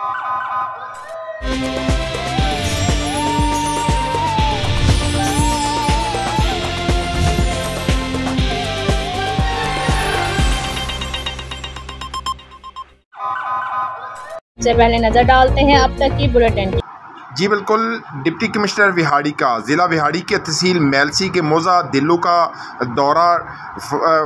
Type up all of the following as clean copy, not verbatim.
से पहले नजर डालते हैं अब तक की बुलेटिन। जी बिल्कुल, डिप्टी कमिश्नर विहाड़ी का ज़िला विहाड़ी के तहसील मेलसी के मोज़ा दिल्लू का दौरा,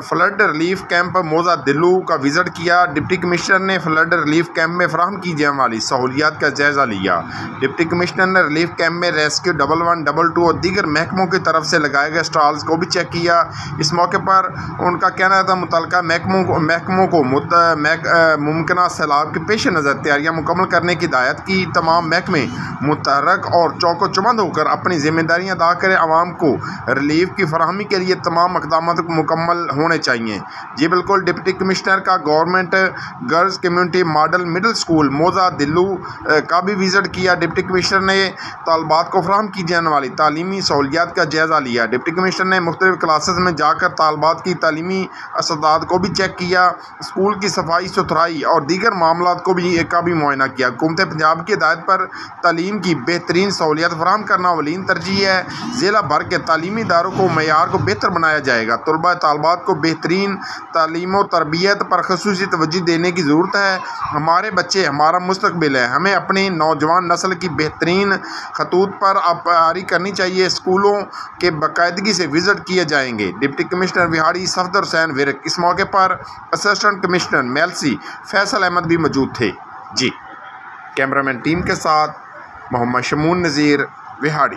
फ्लड रिलीफ कैंप मोज़ा दिल्लू का विज़िट किया। डिप्टी कमिश्नर ने फ्लड रिलीफ कैंप में फराहम की जाने वाली सहूलियात का जायज़ा लिया। डिप्टी कमिश्नर ने रिलीफ कैंप में रेस्क्यू 1112 और दीगर महकमों की तरफ से लगाए गए स्टॉल्स को भी चेक किया। इस मौके पर उनका कहना था मुतल्लिका महकमों को मुमकिन सैलाब के पेश नज़र तैयारियाँ मुकम्मल करने की हिदायत की। तमाम महकमे मुतहरक और चौको चौबंद होकर अपनी जिम्मेदारियां अदा करें। आवाम को रिलीफ की फराहमी के लिए तमाम इक़दाम मुकम्मल होने चाहिए। जी बिल्कुल, डिप्टी कमिश्नर का government girls community model middle school मोज़ा दिल्लू का भी विज़िट किया। डिप्टी कमिश्नर ने तालबात को फराहम की जाने वाली तालीमी सहूलियात का जायज़ा लिया। डिप्टी कमिश्नर ने मुख्तलिफ क्लासेस में जाकर तालबात की तालीमी असदाद को भी चेक किया। स्कूल की सफाई सुथराई और दीगर मामलात को भी मुआयना किया। हुकूमत पंजाब की हिदायत पर तालीम की बेहतरीन सहूलियत फराहम करना अवलीन तरजीह है। ज़िला भर के तालीमी इदारों को मयार को बेहतर बनाया जाएगा। तलबा तालबात को बेहतरीन तालीम और तरबियत पर ख़ुसूसी तवज्जो देने की ज़रूरत है। हमारे बच्चे हमारा मुस्तकबिल है। हमें अपनी नौजवान नस्ल की बेहतरीन खतूत पर आरी करनी चाहिए। स्कूलों के बाकायदगी से विज़िट किए जाएंगे। डिप्टी कमिश्नर विहाड़ी सफदर हुसैन विरक, इस मौके पर असिस्टेंट कमिश्नर मेलसी फैसल अहमद भी मौजूद थे। जी, कैमरामैन टीम के साथ मोहम्मद शमून नज़ीर, विहाड़ी।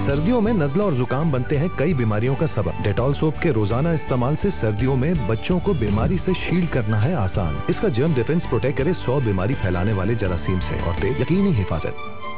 सर्दियों में नज़ला और जुकाम बनते हैं कई बीमारियों का सबब। डेटॉल सोप के रोजाना इस्तेमाल से सर्दियों में बच्चों को बीमारी से शील्ड करना है आसान। इसका जर्म डिफेंस प्रोटेक्ट करे 100 बीमारी फैलाने वाले जरासीम से और दे यकीनी हिफाजत।